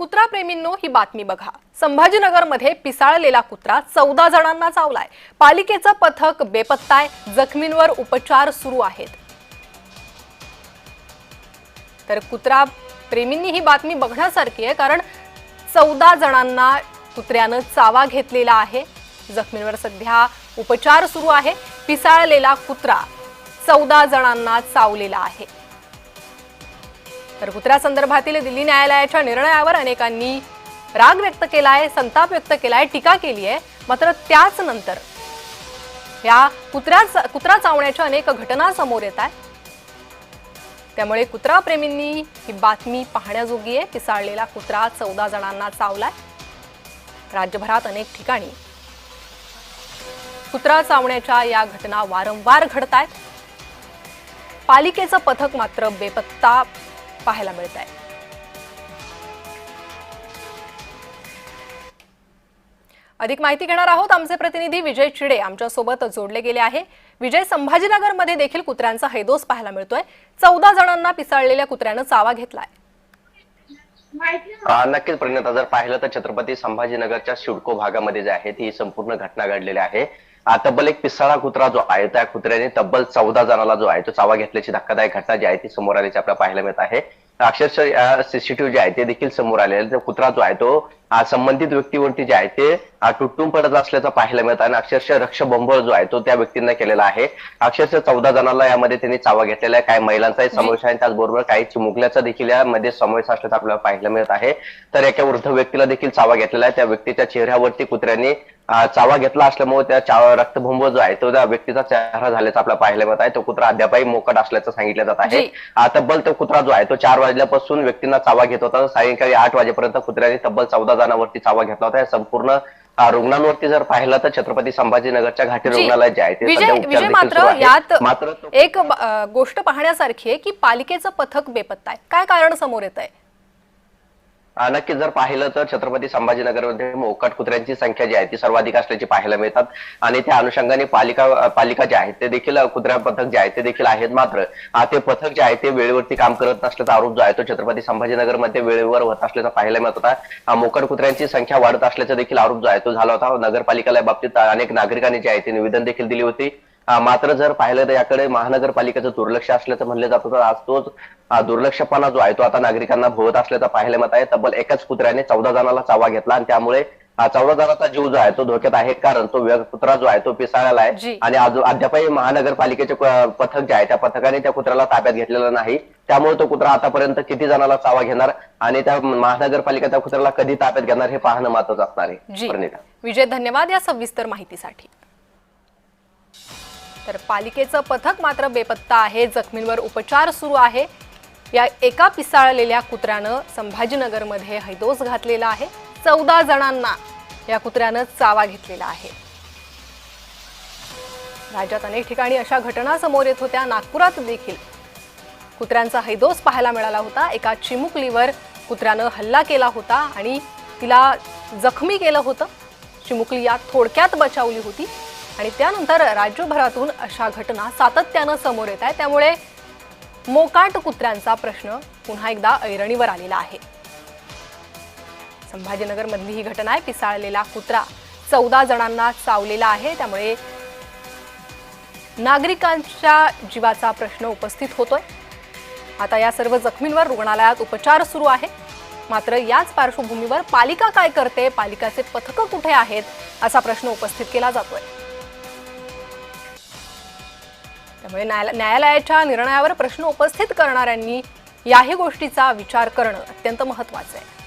कुत्राप्रेमींनो ही बातमी बघा। संभाजीनगरमध्ये पिसाळलेला कुत्रा 14 जणांना चावलाय। पालिकेचं पथक बेपत्ताय, जखमींवर उपचार सुरू आहेत। तर कुत्राप्रेमींनी ही बातमी बघण्यासारखी आहे, कारण 14 जणांना कुत्र्यानं चावा घेतलेला आहे। जखमींवर सध्या उपचार सुरू आहे। पिसाळलेला कुत्रा 14 जणांना चावलेला आहे। तर कुत्र्यासंदर्भातील दिल्ली न्यायालयाच्या निर्णयावर अनेकांनी राग व्यक्त केलाय, संताप व्यक्त केलाय, टीका केली आहे। मात्र त्याच नंतर या कुत्रा चावण्याच्या अनेक घटना समोर येत आहेत। त्यामुळे कुत्राप्रेमींनी ही बातमी पाहण्याजोगी आहे। पिसाळलेला कुत्रा 14 जणांना चावलाय। राज्यभरात अनेक ठिकाणी कुत्रा चावण्याच्या या घटना वारंवार घडत आहेत। पालिकेचं पथक मात्र बेपत्ता पाहायला मिळत आहे। अधिक माहिती घेणार आहोत। आमचे प्रतिनिधी विजय चिडे आमच्या सोबत जोडले गेले आहे। विजय, संभाजीनगरमध्ये देखील कुत्र्यांचा हैदोस पाहायला मिळतोय। 14 जणांना पिसाळलेल्या कुत्र्यानं चावा घेतलाय। नक्कीच प्रणिता, जर पाहिलं तर छत्रपती संभाजीनगरच्या सिडको भागामध्ये जे आहे ती संपूर्ण घटना घडलेली आहे। तब्बल एक पिसाळा कुत्रा जो आहे त्या कुत्र्याने तब्बल 14 जणांना जो आहे तो चावा घेतल्याची धक्कादायक घटना जी आहे ती समोर आल्याची आपल्याला पाहायला मिळत आहे। अक्षरशः सीसीटीव्ही जे आहे ते देखील समोर आलेले। कुत्रा जो आहे तो संबंधित व्यक्तीवरती जे आहे ते तुटून पडत असल्याचं पाहायला मिळत आहे। अक्षरशः रक्षबंबळ जो आहे तो त्या व्यक्तींना केलेला आहे। अक्षरशः 14 जणांना यामध्ये त्यांनी चावा घेतलेला आहे। काही महिलांचाही समावेश आहे, त्याचबरोबर काही चिमुकल्याचा देखील यामध्ये समावेश असल्याचं आपल्याला पाहायला मिळत आहे। तर एका वृद्ध व्यक्तीला देखील चावा घेतलेला आहे। त्या व्यक्तीच्या चेहऱ्यावरती कुत्र्याने चावा घेतला असल्यामुळे त्या रक्तबंब जो आहे तो त्या व्यक्तीचा चेहरा झाल्याचं आपल्याला पाहायला मिळत आहे। तो कुत्रा अद्यापही मोकाट असल्याचं सांगितलं जात आहे। तब्बल तो कुत्रा जो आहे तो 4 वाजल्यापासून व्यक्तींना चावा घेत होता। सायंकाळी 8 वाजेपर्यंत कुत्र्याने तब्बल 14 जणांवरती चावा घेतला होता। संपूर्ण रुग्णांवरती जर पाहिलं तर छत्रपती संभाजीनगरच्या घाटी रुग्णालयात जे आहे ते विजय, मात्र एक गोष्ट पाहण्यासारखी आहे की पालिकेचं पथक बेपत्ता आहे। काय कारण समोर येत आहे? नक्कीच जर पाहिलं तर छत्रपती संभाजीनगरमध्ये मोकाट कुत्र्यांची संख्या जी आहे ती सर्वाधिक असल्याची पाहायला मिळतात आणि त्या अनुषंगाने पालिका जे आहे ते देखील कुत्र्या पथक जे आहे ते देखील आहेत। मात्र ते पथक जे आहे ते वेळेवरती काम करत नसल्याचा आरोप जो आहे तो छत्रपती संभाजीनगरमध्ये वेळेवर होत असल्याचा पाहायला मिळत होता। मोकाट कुत्र्यांची संख्या वाढत असल्याचा देखील आरोप जो आहे तो झाला होता। नगरपालिकेला या बाबतीत अनेक नागरिकांनी जे आहे ते निवेदन देखील दिली होती। मात्र जर पाहिलं तर याकडे महानगरपालिकेचं दुर्लक्ष असल्याचं म्हणलं जात होतं। आज तोच दुर्लक्षपणा जो आहे तो आता नागरिकांना भोवत असल्याचा पाहायला मिळत आहे। तब्बल एकाच कुत्र्याने 14 जणांना चावा घेतला आणि त्यामुळे 14 जणांचा जीव जो आहे तो धोक्यात आहे, कारण तो कुत्रा जो आहे तो पिसाळलेला आहे आणि अद्यापही महानगरपालिकेचे पथक जे आहे त्या पथकाने त्या कुत्र्याला ताब्यात घेतलेलं नाही। त्यामुळे तो कुत्रा आतापर्यंत किती जणांना चावा घेणार आणि त्या महानगरपालिका त्या कुत्र्याला कधी ताब्यात घेणार हे पाहणं महत्त्वाचं असणार आहे। विजय, धन्यवाद या सविस्तर माहितीसाठी। तर पालिकेचं पथक मात्र बेपत्ता आहे। जखमींवर उपचार सुरू आहे। या एका पिसाळलेल्या कुत्र्यानं संभाजीनगरमध्ये हैदोस घातलेला आहे। 14 जणांना या कुत्र्यानं चावा घेतलेला आहे। राज्यात अनेक ठिकाणी अशा घटना समोर येत होत्या। नागपुरात देखील कुत्र्यांचा हैदोस पाहायला मिळाला होता। एका चिमुकलीवर कुत्र्यानं हल्ला केला होता आणि तिला जखमी केलं होतं। चिमुकली या थोडक्यात बचावली होती आणि त्यानंतर राज्यभरातून अशा घटना सातत्यानं समोर येत आहेत। त्यामुळे मोकाट कुत्र्यांचा प्रश्न पुन्हा एकदा ऐरणीवर आलेला आहे। संभाजीनगरमधली ही घटना आहे। पिसाळलेला कुत्रा 14 जणांना चावलेला आहे। त्यामुळे नागरिकांच्या जीवाचा प्रश्न उपस्थित होतोय। आता या सर्व जखमींवर रुग्णालयात उपचार सुरू आहे। मात्र याच पार्श्वभूमीवर पालिका काय करते, पालिकाचे पथकं कुठे आहेत असा प्रश्न उपस्थित केला जातोय। त्यामुळे न्यायालयाच्या निर्णयावर प्रश्न उपस्थित करणाऱ्यांनी याही गोष्टीचा विचार करणं अत्यंत महत्त्वाचं आहे।